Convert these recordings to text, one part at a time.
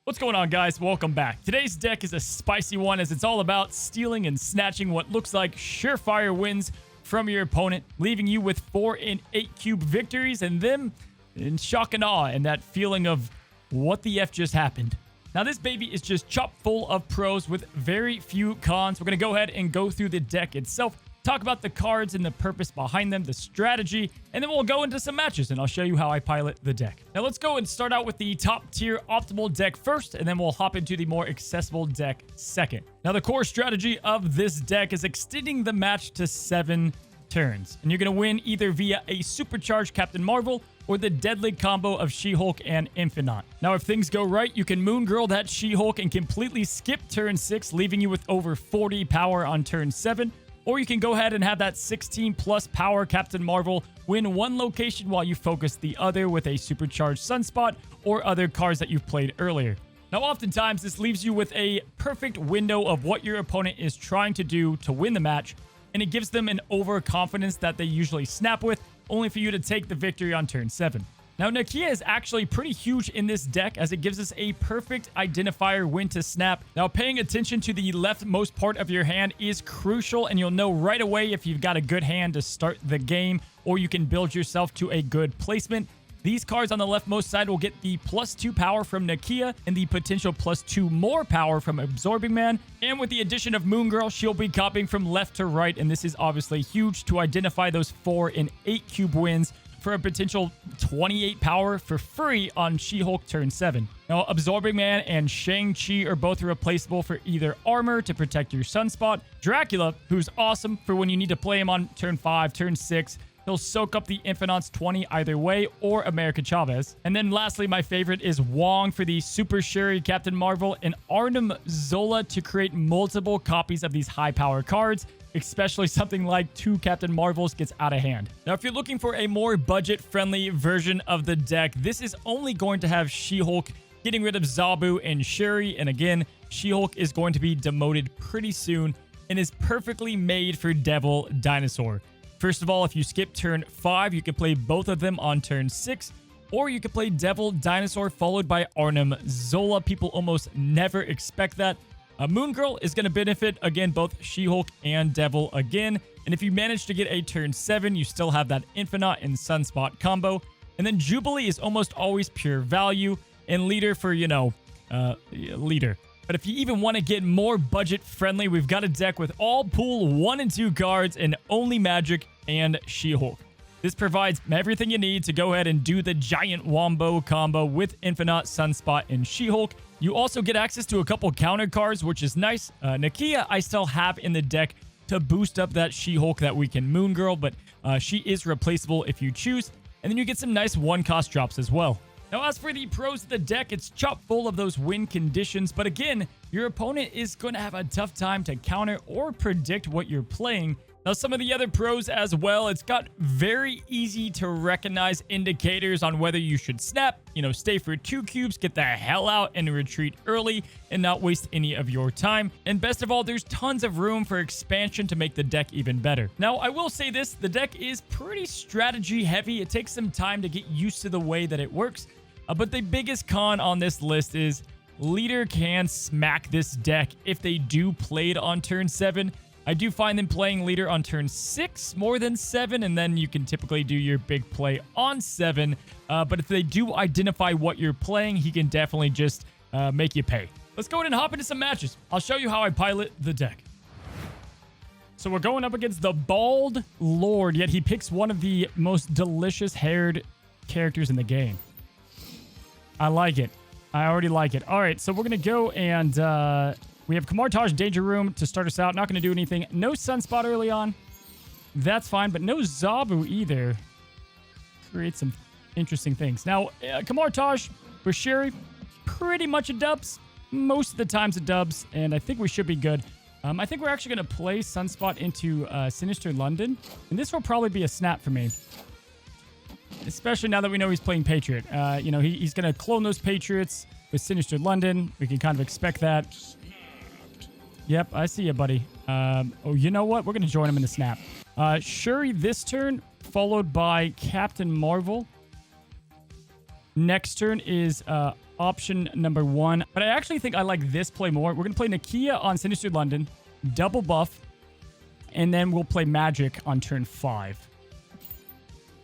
What's going on, guys? Welcome back. Today's deck is a spicy one as it's all about stealing and snatching what looks like surefire wins from your opponent, leaving you with 4 and 8 cube victories and them in shock and awe and that feeling of what the F just happened. Now, this baby is just chock full of pros with very few cons. We're going to go ahead and go through the deck itself, talk about the cards and the purpose behind them, the strategy, and then we'll go into some matches and I'll show you how I pilot the deck. Now let's go and start out with the top tier optimal deck first, and then we'll hop into the more accessible deck second. Now the core strategy of this deck is extending the match to 7 turns, and you're going to win either via a supercharged Captain Marvel or the deadly combo of She-Hulk and Infinite. Now, if things go right, you can Moon Girl that She-Hulk and completely skip turn 6, leaving you with over 40 power on turn 7. Or you can go ahead and have that 16 plus power Captain Marvel win one location while you focus the other with a supercharged Sunspot or other cards that you've played earlier. Now, oftentimes, this leaves you with a perfect window of what your opponent is trying to do to win the match, and it gives them an overconfidence that they usually snap with, only for you to take the victory on turn 7. Now, Nakia is actually pretty huge in this deck as it gives us a perfect identifier when to snap. Now, paying attention to the leftmost part of your hand is crucial, and you'll know right away if you've got a good hand to start the game, or you can build yourself to a good placement. These cards on the leftmost side will get the +2 power from Nakia and the potential +2 more power from Absorbing Man. And with the addition of Moon Girl, she'll be copying from left to right, and this is obviously huge to identify those 4 and 8 cube wins for a potential 28 power for free on She-Hulk turn 7. Now, Absorbing Man and Shang-Chi are both replaceable for either armor to protect your Sunspot, Dracula, who's awesome for when you need to play him on turn 5, turn 6, he'll soak up the Infinite's 20 either way, or America Chavez. And then lastly, my favorite is Wong for the Super Shuri Captain Marvel and Arnim Zola to create multiple copies of these high power cards, especially something like 2 Captain Marvels gets out of hand. Now, if you're looking for a more budget-friendly version of the deck, this is only going to have She-Hulk getting rid of Zabu and Shuri, and again, She-Hulk is going to be demoted pretty soon and is perfectly made for Devil Dinosaur. First of all, if you skip turn 5, you can play both of them on turn 6, or you can play Devil Dinosaur followed by Arnim Zola. People almost never expect that. Moon Girl is going to benefit, again, both She-Hulk and Devil again. And if you manage to get a turn 7, you still have that Infinite and Sunspot combo. And then Jubilee is almost always pure value, and Leader for, Leader. But if you even want to get more budget-friendly, we've got a deck with all pool 1 and 2 cards and only Magic and She-Hulk. This provides everything you need to go ahead and do the giant Wombo combo with Infinite, Sunspot, and She-Hulk. You also get access to a couple counter cards, which is nice. Nakia I still have in the deck to boost up that She-Hulk that we can Moon Girl, but she is replaceable if you choose. And then you get some nice 1-cost drops as well. Now, as for the pros of the deck, it's chock full of those win conditions, but again, your opponent is going to have a tough time to counter or predict what you're playing. Now, some of the other pros as well, it's got very easy to recognize indicators on whether you should snap, stay for 2 cubes, get the hell out and retreat early and not waste any of your time. And best of all, there's tons of room for expansion to make the deck even better. Now, I will say this, the deck is pretty strategy heavy. It takes some time to get used to the way that it works. But the biggest con on this list is Leader can smack this deck if they do play it on turn 7. I do find them playing Leader on turn 6 more than 7, and then you can typically do your big play on 7. But if they do identify what you're playing, he can definitely just make you pay. Let's go ahead and hop into some matches. I'll show you how I pilot the deck. So we're going up against the Bald Lord, yet he picks one of the most delicious haired characters in the game. I like it. I already like it. All right, so we're going to go and we have Kamartaj Danger Room to start us out. Not going to do anything. No Sunspot early on. That's fine, but no Zabu either. Creates some interesting things. Now, Kamartaj for Shuri, pretty much a dubs. Most of the times a dubs, and I think we should be good. I think we're actually going to play Sunspot into Sinister London, and this will probably be a snap for me. Especially now that we know he's playing Patriot. He's going to clone those Patriots with Sinister London. We can kind of expect that. Yep, I see you, buddy. You know what? We're going to join him in the snap. Shuri this turn, followed by Captain Marvel. Next turn is option number 1. But I actually think I like this play more. We're going to play Nakia on Sinister London, double buff, and then we'll play Magic on turn 5.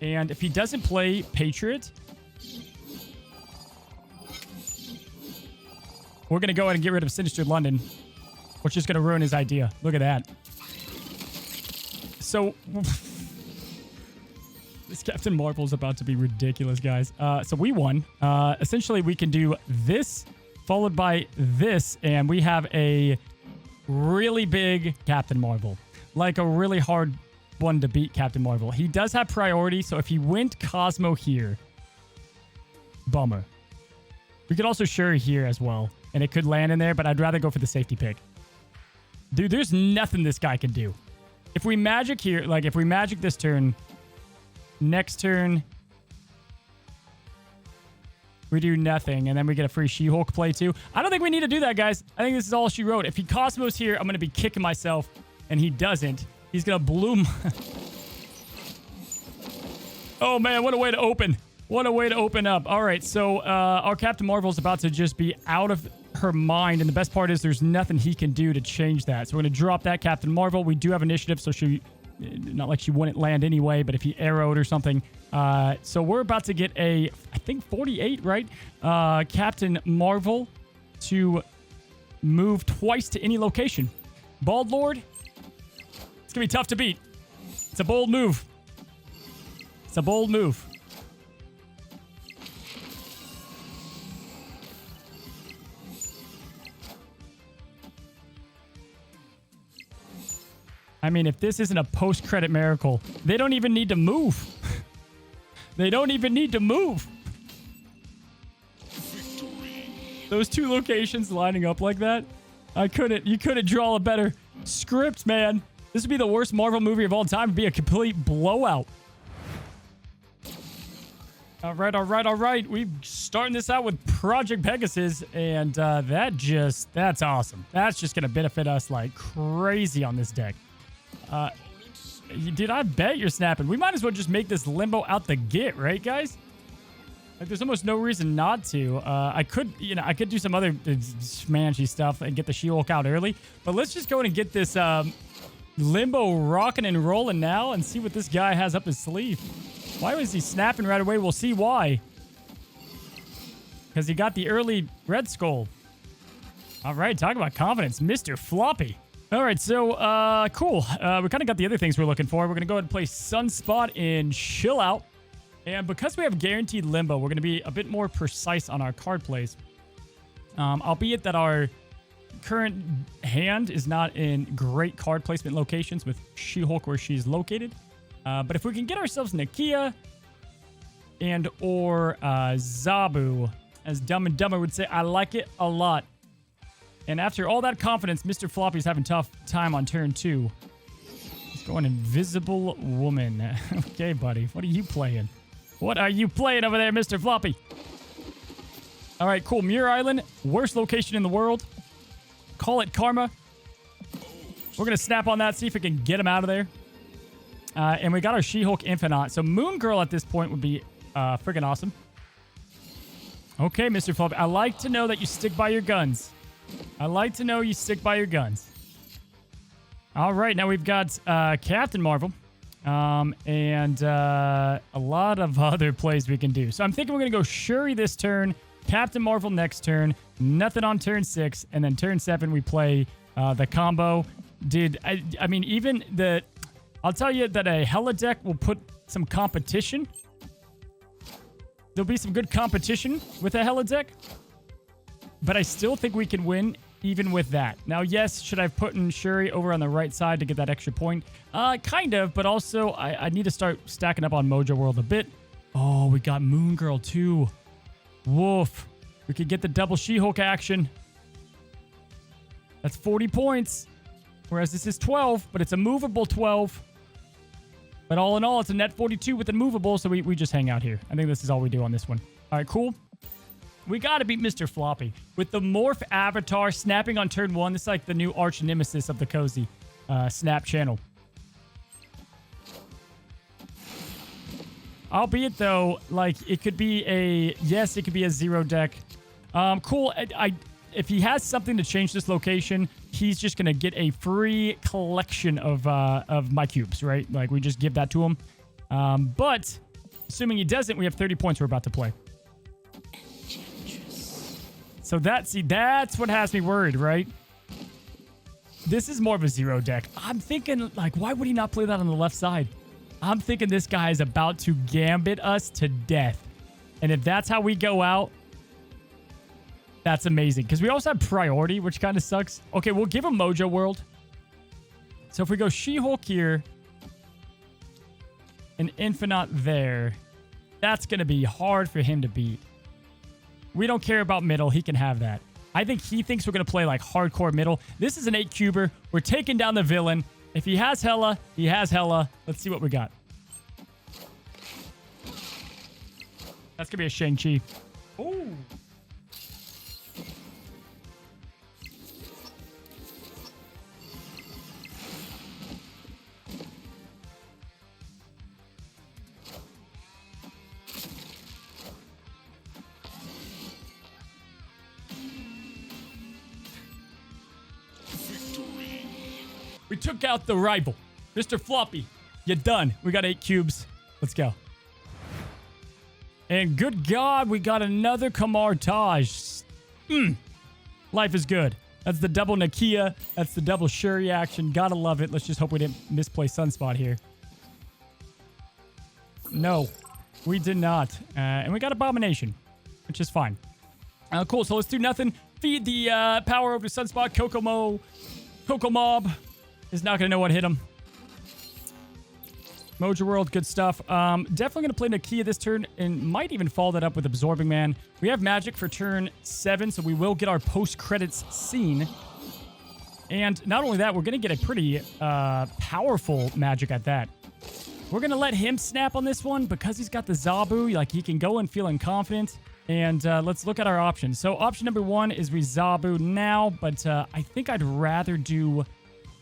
And if he doesn't play Patriot, we're going to go ahead and get rid of Sinister London, which is going to ruin his idea. Look at that. So, this Captain Marvel is about to be ridiculous, guys. So we won. Essentially, we can do this, followed by this, and we have a really big Captain Marvel. Like a really hard one to beat Captain Marvel. He does have priority, so if he went Cosmo here, bummer. We could also Shuri here as well, and it could land in there, but I'd rather go for the safety pick. Dude, there's nothing this guy can do. If we magic here, like if we magic this turn, next turn, we do nothing, and then we get a free She-Hulk play too. I don't think we need to do that, guys. I think this is all she wrote. If he Cosmos here, I'm going to be kicking myself, and he doesn't. He's going to bloom. Oh, man, what a way to open. What a way to open up. All right, so our Captain Marvel is about to just be out of her mind, and the best part is there's nothing he can do to change that. So we're going to drop that Captain Marvel. We do have initiative, so she... Not like she wouldn't land anyway, but if he arrowed or something. So we're about to get a, I think 48, right? Captain Marvel to move twice to any location. Bald Lord. It's going to be tough to beat. It's a bold move. It's a bold move. I mean, if this isn't a post-credit miracle, they don't even need to move. They don't even need to move. Victory. Those two locations lining up like that, you couldn't draw a better script, man. This would be the worst Marvel movie of all time. It'd be a complete blowout. All right. We're starting this out with Project Pegasus, and that's awesome. That's just going to benefit us like crazy on this deck. Dude, I bet you're snapping. We might as well just make this Limbo out the gate, right, guys? Like, there's almost no reason not to. I could do some other smanchy stuff and get the She-Hulk out early, but let's just go in and get this Limbo rocking and rolling now and see what this guy has up his sleeve. Why was he snapping right away? We'll see why. Because he got the early Red Skull. All right, talk about confidence, Mr. Floppy. All right, so cool. We kind of got the other things we're looking for. We're going to go ahead and play Sunspot in Chill Out. And because we have guaranteed Limbo, we're going to be a bit more precise on our card plays. Albeit that our current hand is not in great card placement locations with She-Hulk where she's located. But if we can get ourselves Nakia and or Zabu, as Dumb and Dumber would say, I like it a lot. And after all that confidence, Mr. Floppy's having tough time on turn 2. Let's go on Invisible Woman. Okay, buddy. What are you playing? What are you playing over there, Mr. Floppy? All right, cool. Muir Island. Worst location in the world. Call it karma. We're going to snap on that, see if we can get him out of there. And we got our She-Hulk Infinite. So Moon Girl at this point would be freaking awesome. Okay, Mr. Floppy. I like to know that you stick by your guns. I like to know you stick by your guns. All right, now we've got Captain Marvel and a lot of other plays we can do. So I'm thinking we're going to go Shuri this turn, Captain Marvel next turn, nothing on turn 6, and then turn 7 we play the combo. Dude, I mean, even the... I'll tell you that a Hela deck will put some competition. There'll be some good competition with a Hela deck. But I still think we can win even with that. Now, yes, should I have put in Shuri over on the right side to get that extra point? Kind of, but also I need to start stacking up on Mojo World a bit. Oh, we got Moon Girl too. Woof. We could get the double She-Hulk action. That's 40 points. Whereas this is 12, but it's a movable 12. But all in all, it's a net 42 with a movable, so we just hang out here. I think this is all we do on this one. All right, cool. We got to beat Mr. Floppy. With the Morph Avatar snapping on turn 1, this is like the new arch nemesis of the Cozy Snap channel. Albeit, though, like, it could be a... Yes, it could be a 0 deck. Cool. If he has something to change this location, he's just going to get a free collection of my cubes, right? Like, we just give that to him. But assuming he doesn't, we have 30 points we're about to play. So that's what has me worried, right? This is more of a zero deck. I'm thinking, like, why would he not play that on the left side? I'm thinking this guy is about to gambit us to death. And if that's how we go out, that's amazing. Because we also have priority, which kind of sucks. Okay, we'll give him Mojo World. So if we go She-Hulk here, and Infinite there, that's going to be hard for him to beat. We don't care about middle. He can have that. I think he thinks we're going to play like hardcore middle. This is an 8-cuber. We're taking down the villain. If he has Hela, he has Hela. Let's see what we got. That's going to be a Shang-Chi. Ooh. We took out the rival. Mr. Floppy, you're done. We got 8 cubes. Let's go. And good God, we got another Kamar Taj. Life is good. That's the double Nakia. That's the double Shuri action. Gotta love it. Let's just hope we didn't misplay Sunspot here. No, we did not. And we got Abomination, which is fine. Cool, so let's do nothing. Feed the power over to Sunspot. Coco Mob is not going to know what hit him. Mojo World, good stuff. Definitely going to play Nakia this turn and might even follow that up with Absorbing Man. We have magic for turn 7, so we will get our post-credits scene. And not only that, we're going to get a pretty powerful magic at that. We're going to let him snap on this one because he's got the Zabu. Like, he can go in feeling confident. And let's look at our options. So option number 1 is we Zabu now, but I think I'd rather do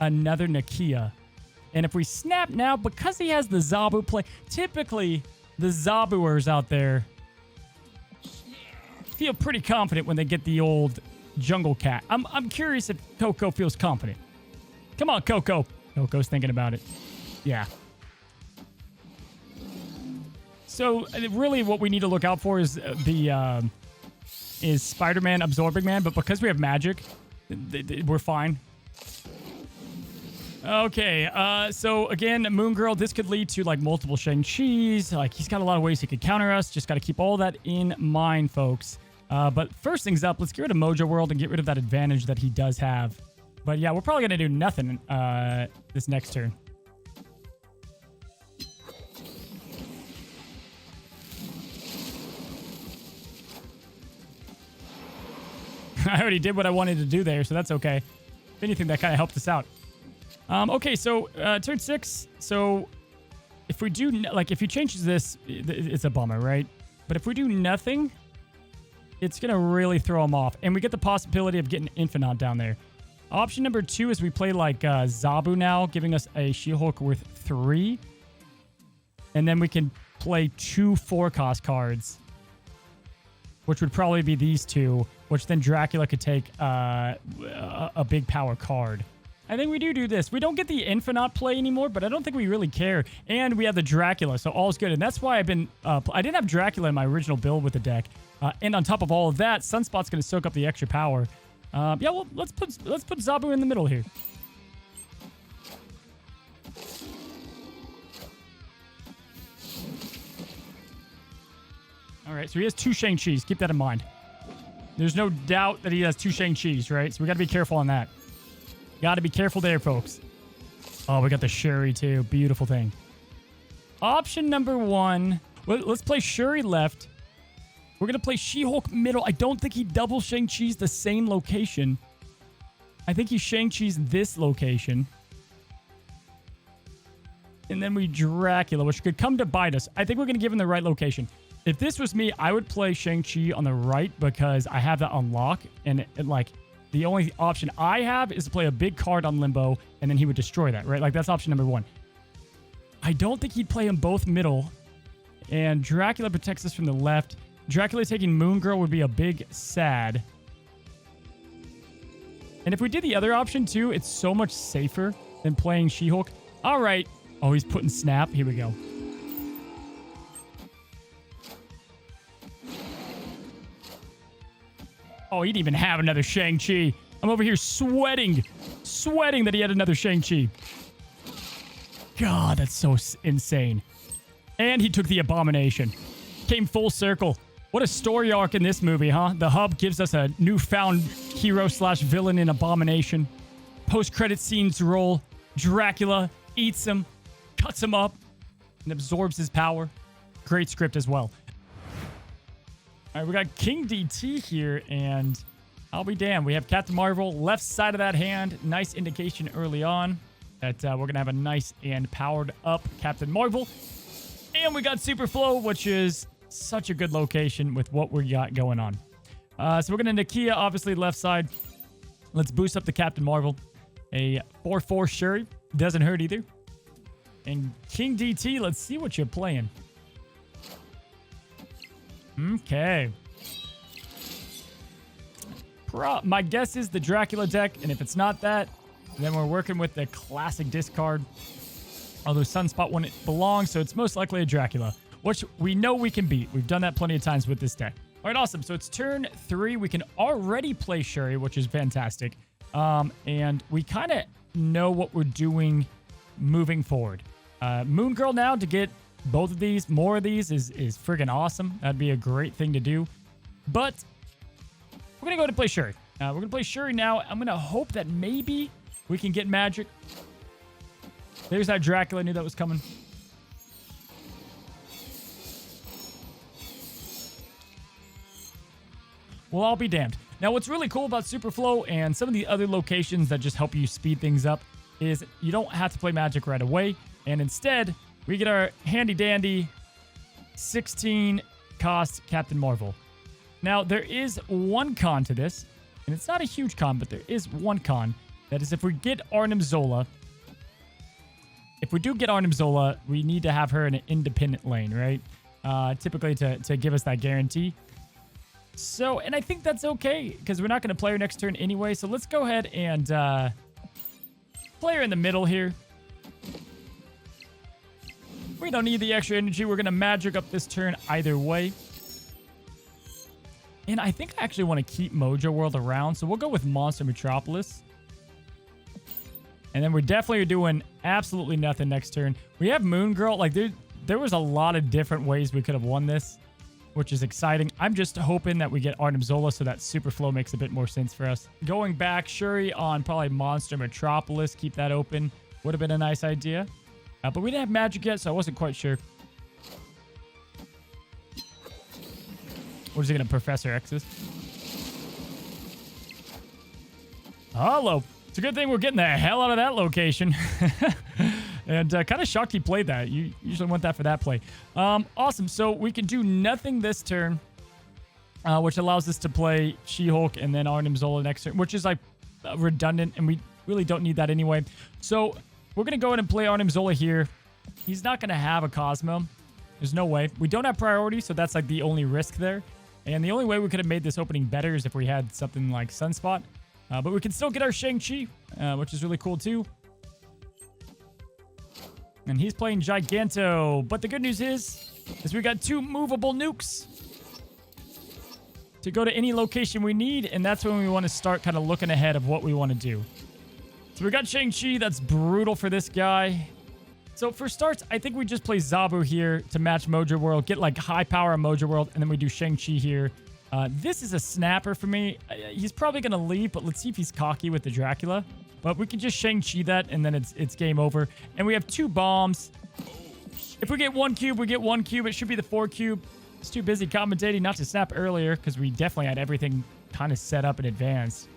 another Nakia. And if we snap now, because he has the Zabu play, typically the Zabuers out there feel pretty confident when they get the old Jungle Cat. I'm curious if Coco feels confident. Come on, Coco. Coco's thinking about it. Yeah. So really what we need to look out for is is Spider-Man Absorbing Man, but because we have magic, we're fine. Okay, so again, Moon Girl, this could lead to like multiple Shang-Chis. Like, he's got a lot of ways he could counter us. Just got to keep all that in mind, folks. But first things up, let's get rid of Mojo World and get rid of that advantage that he does have. But yeah, we're probably going to do nothing this next turn. I already did what I wanted to do there, so that's okay. If anything, that kind of helped us out. Okay, so turn 6. So if we do, like, if he changes this, it's a bummer, right? But if we do nothing, it's going to really throw him off. And we get the possibility of getting Infinite down there. Option number 2 is we play like Zabu now, giving us a She-Hulk worth 3. And then we can play 2 4-cost cards, which would probably be these 2, which then Dracula could take a big power card. I think we do this. We don't get the Infinite play anymore, but I don't think we really care. And we have the Dracula, so all's good. And that's why I've been... I didn't have Dracula in my original build with the deck. And on top of all of that, Sunspot's going to soak up the extra power. Yeah, well, let's put Zabu in the middle here. All right, so he has 2 Shang-Chis. Keep that in mind. There's no doubt that he has 2 Shang-Chis, right? So we got to be careful on that. Got to be careful there, folks. Oh, we got the Shuri, too. Beautiful thing. Option number 1. Let's play Shuri left. We're going to play She-Hulk middle. I don't think he double Shang-Chi's the same location. I think he Shang-Chi's this location. And then we Dracula, which could come to bite us. I think we're going to give him the right location. If this was me, I would play Shang-Chi on the right because I have that unlock. And like... the only option I have is to play a big card on Limbo, and then he would destroy that, right? Like, that's option number 1. I don't think he'd play them both middle, and Dracula protects us from the left. Dracula taking Moon Girl would be a big sad. And if we did the other option too, it's so much safer than playing She-Hulk. All right. Oh, he's putting Snap. Here we go. Oh, he didn't even have another Shang-Chi. I'm over here sweating that he had another Shang-Chi. God, that's so insane. And he took the Abomination. Came full circle. What a story arc in this movie, huh? The Hub gives us a newfound hero/villain in Abomination. Post-credit scenes roll. Dracula eats him, cuts him up, and absorbs his power. Great script as well. All right, we got King DT here, and I'll be damned. We have Captain Marvel left side of that hand. Nice indication early on that we're going to have a nice and powered up Captain Marvel. And we got Super Flow, which is such a good location with what we got going on. So we're going to Nakia, obviously, left side. Let's boost up the Captain Marvel. A 4/4 Shuri. Doesn't hurt either. And King DT, let's see what you're playing. Okay. My guess is the Dracula deck, and if it's not that, then we're working with the classic discard. Although Sunspot wouldn't belong, so it's most likely a Dracula, which we know we can beat. We've done that plenty of times with this deck. All right, awesome. So it's turn 3. We can already play Shuri, which is fantastic. And we kind of know what we're doing moving forward. Moon Girl now to get both of these, more of these is friggin' awesome. That'd be a great thing to do. But we're going to go to play Shuri. We're going to play Shuri now. I'm going to hope that maybe we can get magic. There's that Dracula. I knew that was coming. Well, I'll be damned. Now, what's really cool about Superflow and some of the other locations that just help you speed things up is you don't have to play magic right away. And instead, we get our handy-dandy 16 cost Captain Marvel. Now, there is one con to this, and it's not a huge con, but there is one con. That is if we get Arnim Zola. If we do get Arnim Zola, we need to have her in an independent lane, right? Typically to give us that guarantee. So, and I think that's okay, because we're not going to play her next turn anyway. So let's go ahead and play her in the middle here. We don't need the extra energy. We're going to magic up this turn either way. And I think I actually want to keep Mojo World around. So we'll go with Monster Metropolis. And then we definitely are doing absolutely nothing next turn. We have Moon Girl. Like, there was a lot of different ways we could have won this, which is exciting. I'm just hoping that we get Arnim Zola so that Super Flow makes a bit more sense for us. Going back, Shuri on probably Monster Metropolis. Keep that open. Would have been a nice idea. But we didn't have magic yet, so I wasn't quite sure. What is he going to Professor X's? Hello. It's a good thing we're getting the hell out of that location. And kind of shocked he played that. You usually want that for that play. Awesome. So we can do nothing this turn, which allows us to play She-Hulk and then Arnim Zola next turn, which is like redundant, and we really don't need that anyway. So we're going to go ahead and play Arnim Zola here. He's not going to have a Cosmo. There's no way. We don't have priority, so that's like the only risk there. And the only way we could have made this opening better is if we had something like Sunspot. But we can still get our Shang-Chi, which is really cool too. And he's playing Giganto. But the good news is we got 2 movable nukes to go to any location we need. And that's when we want to start kind of looking ahead of what we want to do. So we got Shang-Chi. That's brutal for this guy. So for starts, I think we just play Zabu here to match Mojo World. Get like high power on Mojo World. And then we do Shang-Chi here. This is a snapper for me. He's probably going to leave, but let's see if he's cocky with the Dracula. But we can just Shang-Chi that, and then it's game over. And we have 2 bombs. If we get 1 cube, we get 1 cube. It should be the 4 cube. It's too busy commentating not to snap earlier, because we definitely had everything kind of set up in advance.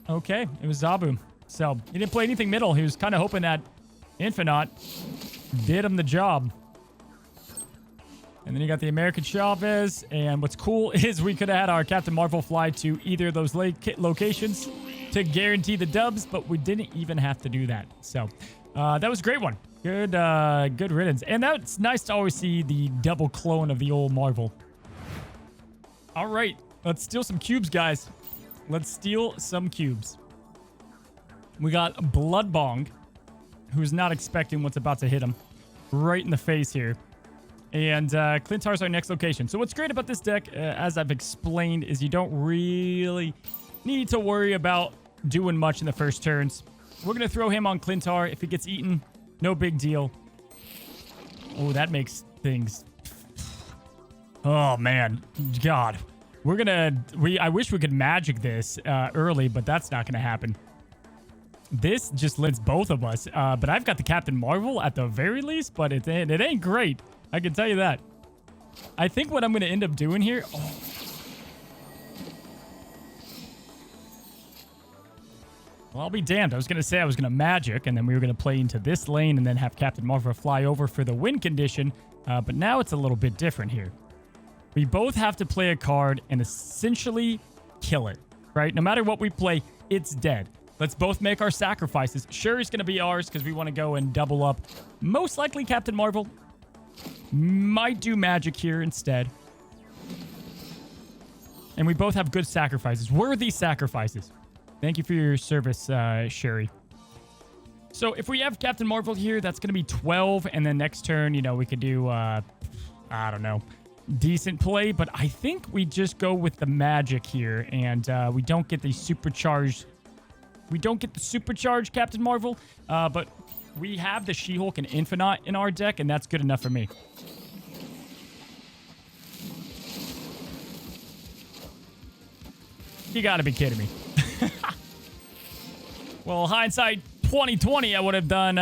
Okay, it was Zabu. So he didn't play anything middle. He was kind of hoping that Infinite did him the job. And then you got the American Chavez. And what's cool is we could have had our Captain Marvel fly to either of those locations to guarantee the dubs, but we didn't even have to do that. So that was a great one. Good riddance. And that's nice to always see the double clone of the old Marvel. All right, let's steal some cubes, guys. Let's steal some cubes. We got Blood Bong, who's not expecting what's about to hit him right in the face here. And Clintar's our next location. So what's great about this deck, as I've explained, is you don't really need to worry about doing much in the first turns. We're going to throw him on Clintar. If he gets eaten, no big deal. Oh, that makes things... Oh, man. God. We're going to... I wish we could magic this early, but that's not going to happen. This just lets both of us. But I've got the Captain Marvel at the very least, but it ain't great. I can tell you that. I think what I'm going to end up doing here... Oh. Well, I'll be damned. I was going to say I was going to magic, and then we were going to play into this lane and then have Captain Marvel fly over for the win condition. But now it's a little bit different here. We both have to play a card and essentially kill it, right? No matter what we play, it's dead. Let's both make our sacrifices. Shuri's going to be ours because we want to go and double up. Most likely Captain Marvel. Might do magic here instead. And we both have good sacrifices. Worthy sacrifices. Thank you for your service, Shuri. So if we have Captain Marvel here, that's going to be 12. And then next turn, you know, we could do, I don't know, decent play. But I think we just go with the magic here. And we don't get the supercharged... We don't get the supercharged Captain Marvel. But we have the She-Hulk and Infinite in our deck. And that's good enough for me. You got to be kidding me. Well, hindsight 2020, I would have done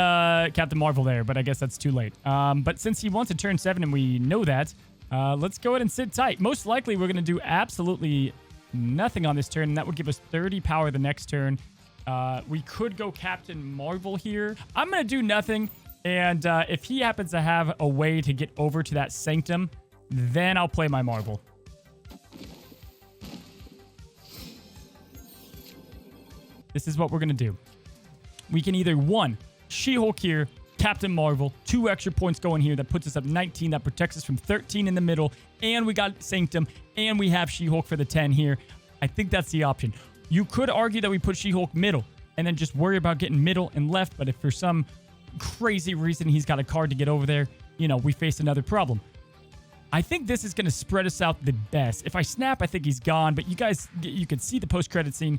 Captain Marvel there, but I guess that's too late. But since he wants to turn 7 and we know that, let's go ahead and sit tight. Most likely, we're going to do absolutely nothing on this turn, and that would give us 30 power the next turn. We could go Captain Marvel here. I'm going to do nothing, and if he happens to have a way to get over to that Sanctum, then I'll play my Marvel. This is what we're going to do. We can either, 1, She-Hulk here, Captain Marvel, 2 extra points going here. That puts us up 19. That protects us from 13 in the middle. And we got Sanctum. And we have She-Hulk for the 10 here. I think that's the option. You could argue that we put She-Hulk middle and then just worry about getting middle and left. But if for some crazy reason he's got a card to get over there, you know, we face another problem. I think this is going to spread us out the best. If I snap, I think he's gone. But you guys, you can see the post-credit scene.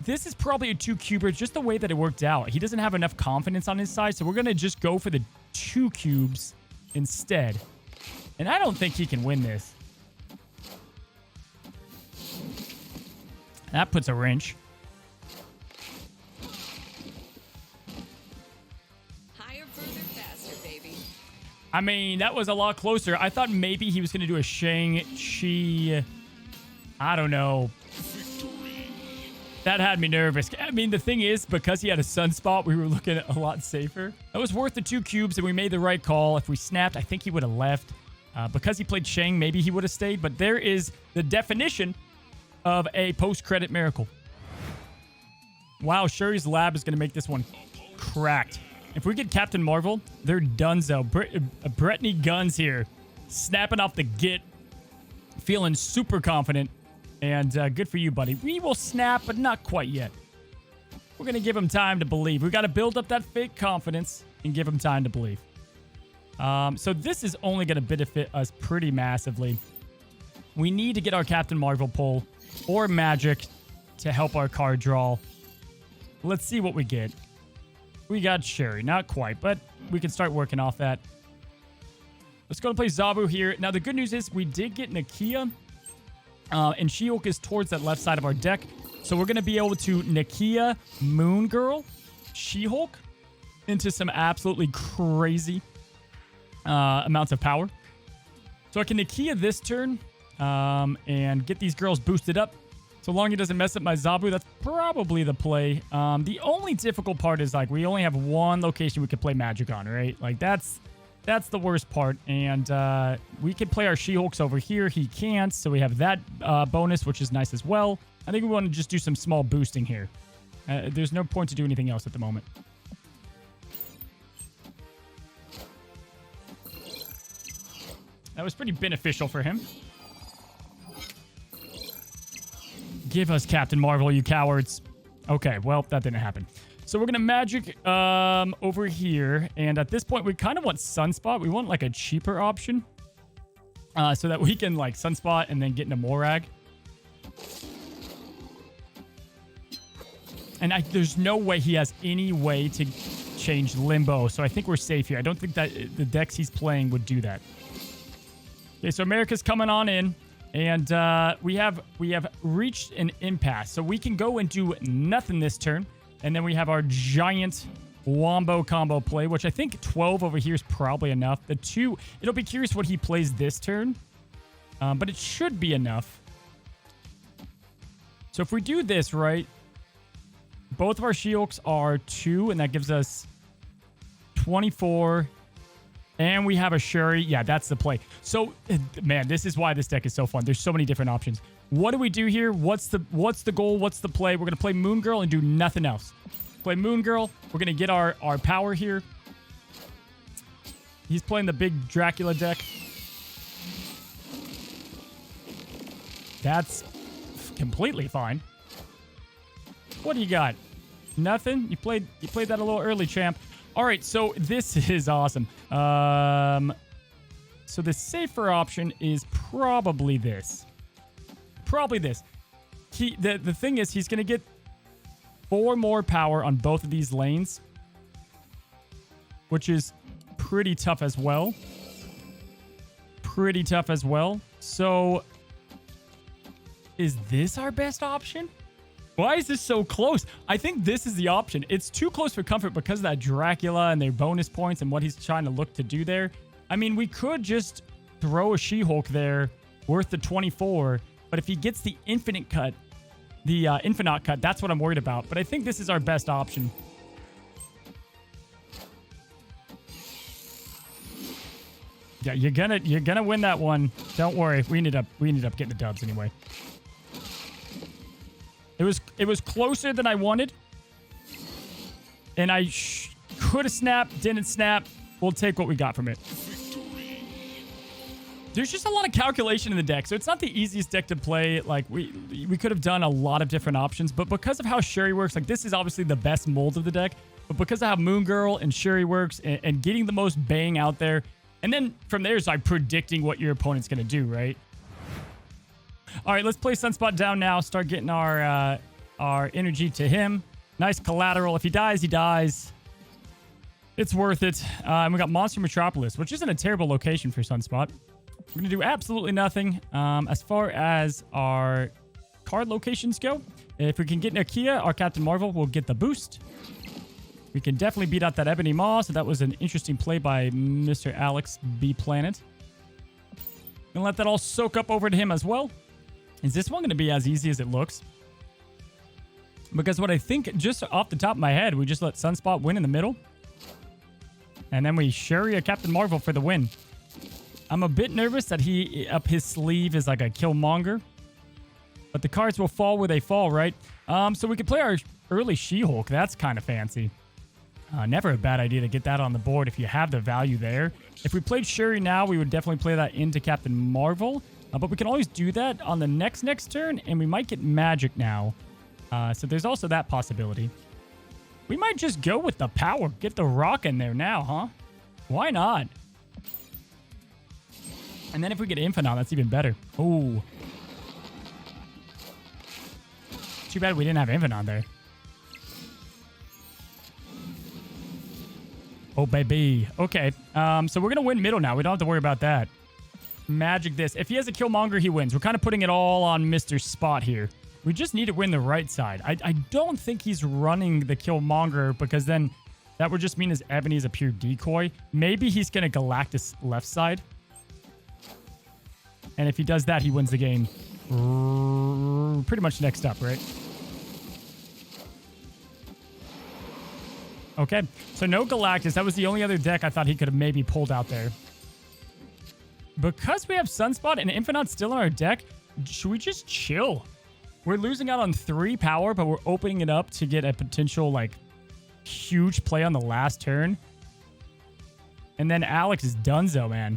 This is probably a 2-cuber, just the way that it worked out. He doesn't have enough confidence on his side, so we're going to just go for the 2 cubes instead. And I don't think he can win this. That puts a wrench. Higher, further, faster, baby. I mean, that was a lot closer. I thought maybe he was going to do a Shang-Chi... I don't know... That had me nervous. I mean, the thing is, because he had a sunspot, we were looking at a lot safer. That was worth the 2 cubes, and we made the right call. If we snapped, I think he would have left. Because he played Shang, maybe he would have stayed. But there is the definition of a post-credit miracle. Wow, Shuri's Lab is going to make this one cracked. If we get Captain Marvel, they're donezo. Brittany Guns here, snapping off the git, feeling super confident. And good for you, buddy. We will snap, but not quite yet. We're going to give him time to believe. We got to build up that fake confidence and give him time to believe. So this is only going to benefit us pretty massively. We need to get our Captain Marvel pull or magic to help our card draw. Let's see what we get. We got Shuri. Not quite, but we can start working off that. Let's go and play Zabu here. Now, the good news is we did get Nakia. And She-Hulk is towards that left side of our deck. So we're going to be able to Nakia, Moon Girl, She-Hulk into some absolutely crazy amounts of power. So I can Nakia this turn and get these girls boosted up. So long it doesn't mess up my Zabu, that's probably the play. The only difficult part is, like, we only have 1 location we can play magic on, right? Like, that's the worst part. And we can play our She-Hulks over here. He can't, so we have that bonus, which is nice as well. I think we want to just do some small boosting here. There's no point to do anything else at the moment. That was pretty beneficial for him. Give us Captain Marvel, you cowards. Okay, well, that didn't happen. So we're going to magic over here. And at this point, we kind of want Sunspot. We want like a cheaper option. So that we can like Sunspot and then get into Morag. And there's no way he has any way to change Limbo. So I think we're safe here. I don't think that the decks he's playing would do that. Okay, so America's coming on in. And we have reached an impasse. So we can go and do nothing this turn. And then we have our giant Wombo combo play, which I think 12 over here is probably enough. The 2, it'll be curious what he plays this turn. But it should be enough. So if we do this, right, both of our She-Hulks are 2, and that gives us 24. And we have a Shuri. Yeah, that's the play. So, man, this is why this deck is so fun. There's so many different options. What do we do here? What's the goal? What's the play? We're going to play Moon Girl and do nothing else. Play Moon Girl. We're going to get our power here. He's playing the big Dracula deck. That's completely fine. What do you got? Nothing? You played that a little early, champ. All right, so this is awesome. So the safer option is probably this. Probably this. The thing is, he's going to get 4 more power on both of these lanes, which is pretty tough as well. Pretty tough as well. So is this our best option? Why is this so close? I think this is the option. It's too close for comfort because of that Dracula and their bonus points and what he's trying to look to do there. I mean, we could just throw a She-Hulk there worth the 24, but if he gets the infinite cut, the Infinite cut, that's what I'm worried about. But I think this is our best option. Yeah, you're gonna win that one. Don't worry. We ended up getting the dubs anyway. It was closer than I wanted. And I could have snapped, didn't snap. We'll take what we got from it. There's just a lot of calculation in the deck, so it's not the easiest deck to play. Like, we could have done a lot of different options, but because of how Shuri works, like, this is obviously the best mold of the deck, but because of how Moon Girl and Shuri works and getting the most bang out there, and then from there is like predicting what your opponent's going to do, right? All right, let's play Sunspot down now. Start getting our energy to him. Nice collateral. If he dies, he dies. It's worth it. And we got Monster Metropolis, which isn't a terrible location for Sunspot. We're going to do absolutely nothing as far as our card locations go. If we can get Nakia, our Captain Marvel will get the boost. We can definitely beat out that Ebony Maw, so that was an interesting play by Mr. Alex B. Planet. Gonna let that all soak up over to him as well. Is this one going to be as easy as it looks? Because what I think, just off the top of my head, we just let Sunspot win in the middle. And then we Shuri a Captain Marvel for the win. I'm a bit nervous that he, up his sleeve, is like a Killmonger. But the cards will fall where they fall, right? So we could play our early She-Hulk. That's kind of fancy. Never a bad idea to get that on the board if you have the value there. If we played Shuri now, we would definitely play that into Captain Marvel. But we can always do that on the next turn, and we might get Magic now. So there's also that possibility. We might just go with the power. Get the rock in there now, huh? Why not? And then if we get Infinite, that's even better. Ooh. Too bad we didn't have Infinite there. Oh, baby. Okay. So we're going to win middle now. We don't have to worry about that. Magic this. If he has a Killmonger, he wins. We're kind of putting it all on Mr. Spot here. We just need to win the right side. I don't think he's running the Killmonger because then that would just mean his Ebony is a pure decoy. Maybe he's going to Galactus left side. And if he does that, he wins the game. Pretty much next up, right? Okay. So no Galactus. That was the only other deck I thought he could have maybe pulled out there. Because we have Sunspot and Infinite still in our deck, should we just chill? We're losing out on 3 power, but we're opening it up to get a potential, like, huge play on the last turn. And then Alex is donezo, man.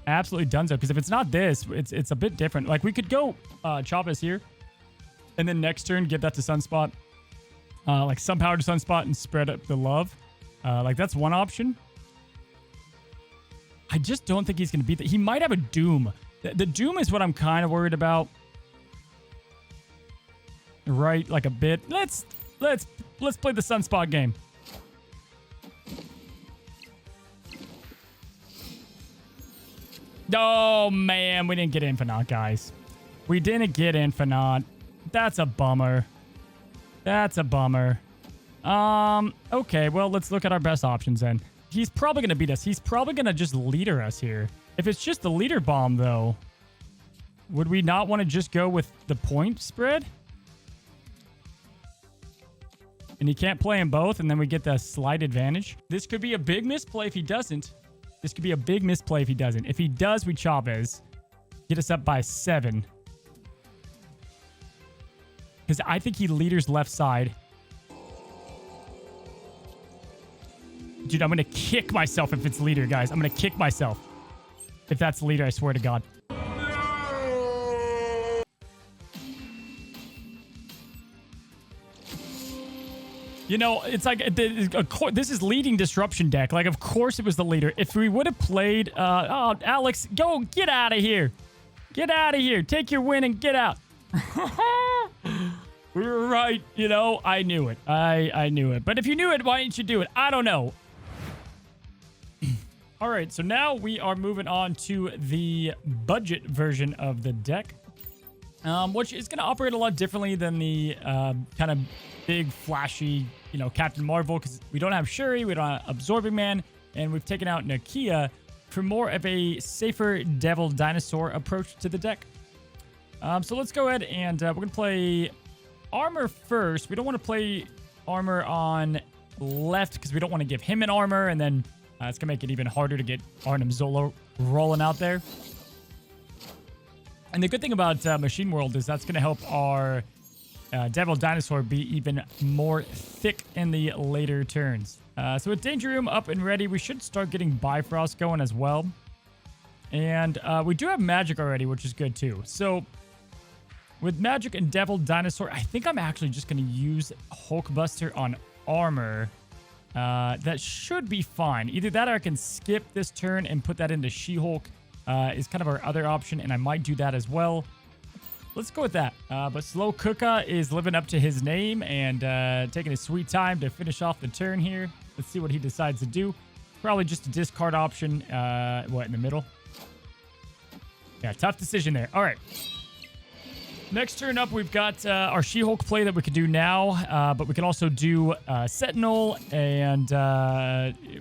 Absolutely donezo. Because if it's not this, it's a bit different. Like, we could go Chavez here. And then next turn, give that to Sunspot. Like, some power to Sunspot and spread up the love. Like, that's one option. I just don't think he's going to beat that. He might have a Doom. The Doom is what I'm kind of worried about. Right, like a bit. Let's play the Sunspot game. Oh, man. We didn't get Infinite, guys. We didn't get Infinite. That's a bummer. That's a bummer. Okay, well, let's look at our best options then. He's probably going to beat us. He's probably going to just leader us here. If it's just the leader bomb, though, would we not want to just go with the point spread? And he can't play them both, and then we get the slight advantage. This could be a big misplay if he doesn't. This could be a big misplay if he doesn't. If he does, we Chavez. Get us up by 7. Because I think he leaders left side. Dude, I'm going to kick myself if it's leader, guys. I'm going to kick myself. If that's leader, I swear to God. You know, it's like, this is leading disruption deck. Like, of course it was the leader. If we would have played, oh, Alex, go, get out of here. Get out of here. Take your win and get out. We were right. You know, I knew it. I knew it. But if you knew it, why didn't you do it? I don't know. All right, so now we are moving on to the budget version of the deck, which is going to operate a lot differently than the kind of big, flashy, you know, Captain Marvel, because we don't have Shuri, we don't have Absorbing Man, and we've taken out Nakia for more of a safer Devil Dinosaur approach to the deck. So let's go ahead and we're going to play Armor first. We don't want to play Armor on left because we don't want to give him an armor, and then it's going to make it even harder to get Arnim Zola rolling out there. And the good thing about Machine World is that's going to help our Devil Dinosaur be even more thick in the later turns. So with Danger Room up and ready, we should start getting Bifrost going as well. And we do have Magic already, which is good too. So with Magic and Devil Dinosaur, I think I'm actually just going to use Hulkbuster on armor. That should be fine. Either that or I can skip this turn and put that into She-Hulk is kind of our other option, and I might do that as well. Let's go with that. But Slow Cooka is living up to his name and taking his sweet time to finish off the turn here. Let's see what he decides to do. Probably just a discard option. What, in the middle? Yeah, tough decision there. All right. Next turn up, we've got our She-Hulk play that we can do now, but we can also do Sentinel, and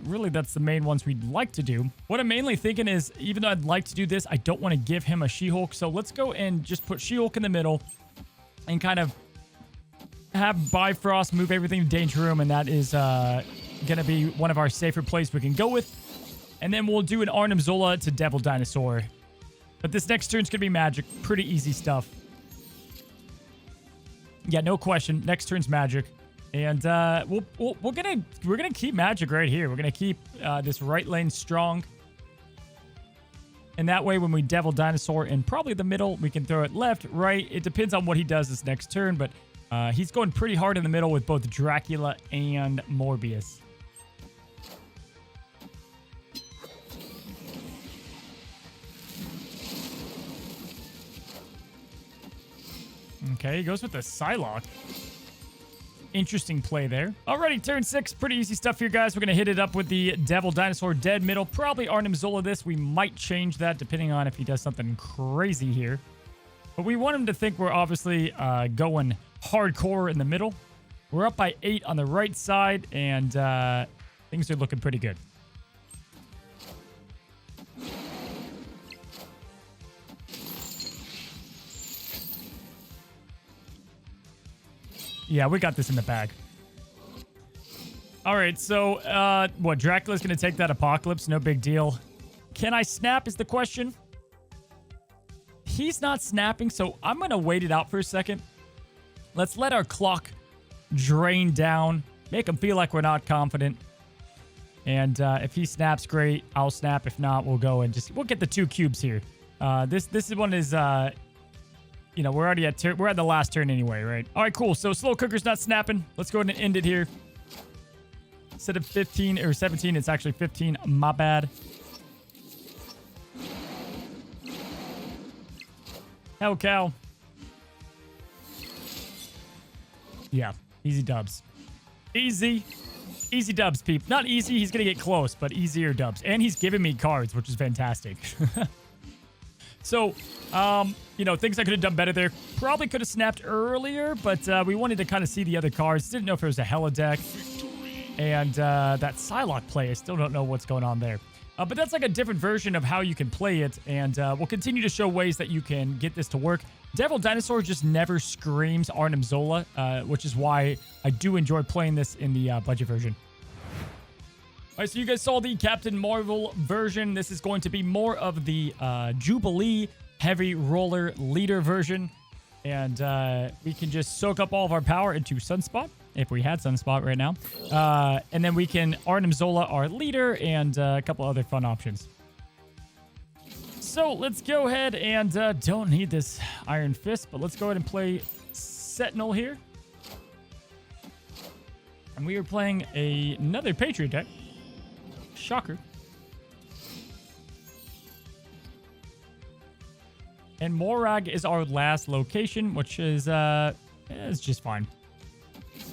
really that's the main ones we'd like to do. What I'm mainly thinking is, even though I'd like to do this, I don't want to give him a She-Hulk, so let's go and just put She-Hulk in the middle and kind of have Bifrost move everything to Danger Room, and that is going to be one of our safer plays we can go with. And then we'll do an Arnim Zola to Devil Dinosaur. But this next turn's going to be Magic. Pretty easy stuff. Yeah, no question. Next turn's Magic, and we're gonna keep Magic right here. We're gonna keep this right lane strong, and that way when we Devil Dinosaur in probably the middle, we can throw it left, right. It depends on what he does this next turn, but he's going pretty hard in the middle with both Dracula and Morbius. Okay, he goes with the Psylocke. Interesting play there. Alrighty, turn 6. Pretty easy stuff here, guys. We're going to hit it up with the Devil Dinosaur dead middle. Probably Arnim Zola this. We might change that depending on if he does something crazy here. But we want him to think we're obviously going hardcore in the middle. We're up by 8 on the right side, and things are looking pretty good. Yeah, we got this in the bag. All right, so what? Dracula's going to take that Apocalypse. No big deal. Can I snap is the question. He's not snapping, so I'm going to wait it out for a second. Let's let our clock drain down. Make him feel like we're not confident. And if he snaps, great. I'll snap. If not, we'll go and we'll get the 2 cubes here. This one is, you know, we're already we're at the last turn anyway, right? All right, cool. So slow cooker's not snapping. Let's go ahead and end it here. Instead of 15 or 17, it's actually 15. My bad. Hell cow. Yeah, easy dubs. Easy dubs, peep. Not easy, he's gonna get close, but easier dubs. And he's giving me cards, which is fantastic. So, you know, things I could have done better there. Probably could have snapped earlier, but we wanted to kind of see the other cards. Didn't know if it was a Hella deck. And that Psylocke play, I still don't know what's going on there. But that's like a different version of how you can play it, and we'll continue to show ways that you can get this to work. Devil Dinosaur just never screams Arnim Zola, which is why I do enjoy playing this in the budget version. All right, so you guys saw the Captain Marvel version. This is going to be more of the Jubilee Heavy Roller Leader version, and we can just soak up all of our power into Sunspot, if we had Sunspot right now. And then we can Arnim Zola our leader and a couple other fun options. So let's go ahead and don't need this Iron Fist, but let's go ahead and play Sentinel here. And we are playing another Patriot deck. Shocker. And Morag is our last location, which is just fine.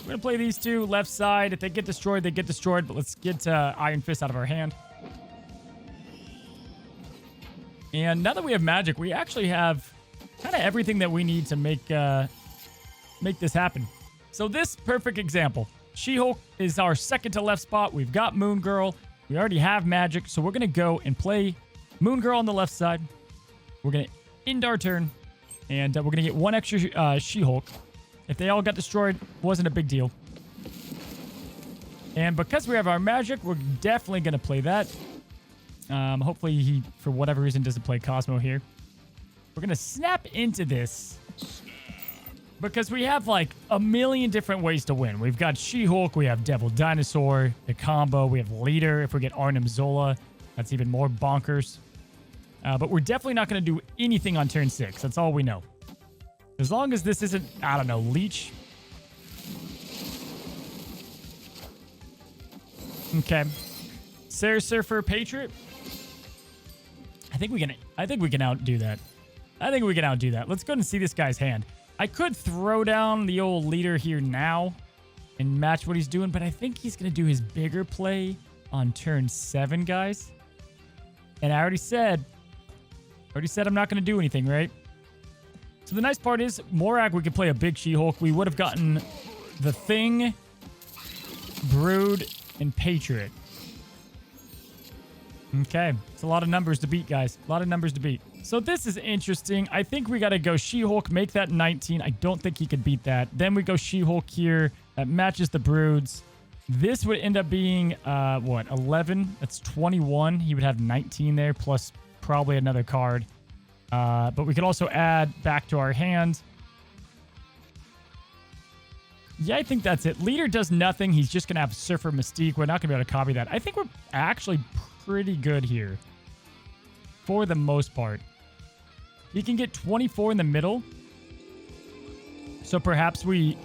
We're going to play these two left side. If they get destroyed, they get destroyed. But let's get Iron Fist out of our hand. And now that we have magic, we actually have kind of everything that we need to make this happen. So this perfect example. She-Hulk is our second to left spot. We've got Moon Girl. We already have magic. So we're going to go and play Moon Girl on the left side. We're going to end our turn. And we're going to get one extra She-Hulk. If they all got destroyed, wasn't a big deal. And because we have our magic, we're definitely going to play that. Hopefully he, for whatever reason, doesn't play Cosmo here. We're going to snap into this. Because we have like a million different ways to win. We've got She-Hulk, we have Devil Dinosaur, the combo, we have Leader. If we get Arnim Zola, that's even more bonkers. But we're definitely not going to do anything on turn 6. That's all we know. As long as this isn't, I don't know, Leech. Okay. Sarah Surfer Patriot. I think we can outdo that. Let's go ahead and see this guy's hand. I could throw down the old Leader here now and match what he's doing, but I think he's going to do his bigger play on turn 7, guys. And I already said I'm not going to do anything, right? So the nice part is, Morag, we could play a big She-Hulk. We would have gotten the Thing, Brood, and Patriot. Okay, it's a lot of numbers to beat, guys. A lot of numbers to beat. So this is interesting. I think we got to go She-Hulk, make that 19. I don't think he could beat that. Then we go She-Hulk here. That matches the Broods. This would end up being, 11? That's 21. He would have 19 there, plus probably another card. But we could also add back to our hand. Yeah, I think that's it. Leader does nothing. He's just going to have Surfer Mystique. We're not going to be able to copy that. I think we're actually pretty good here. For the most part. He can get 24 in the middle. So perhaps we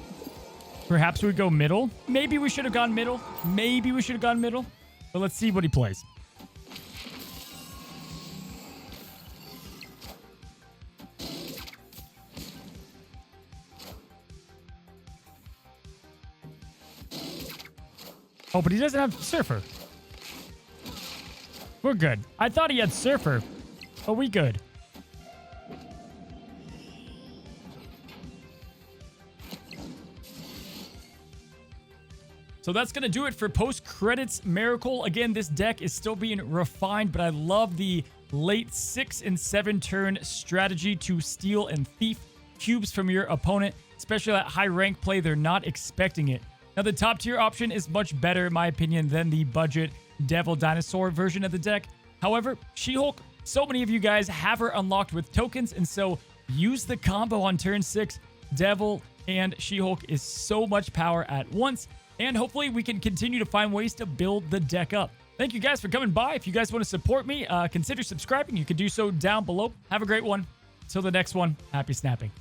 go middle. Maybe we should have gone middle. But let's see what he plays. Oh, but he doesn't have Surfer. We're good. I thought he had Surfer, but we good. So that's going to do it for post-credits Miracle. Again, this deck is still being refined, but I love the late 6 and 7 turn strategy to steal and thief cubes from your opponent, especially at high rank play. They're not expecting it. Now, the top tier option is much better, in my opinion, than the budget Devil Dinosaur version of the deck. However, She-Hulk, so many of you guys have her unlocked with tokens, and so use the combo on turn 6. Devil and She-Hulk is so much power at once, and hopefully we can continue to find ways to build the deck up. Thank you guys for coming by. If you guys want to support me, consider subscribing. You can do so down below. Have a great one. Till the next one, happy snapping.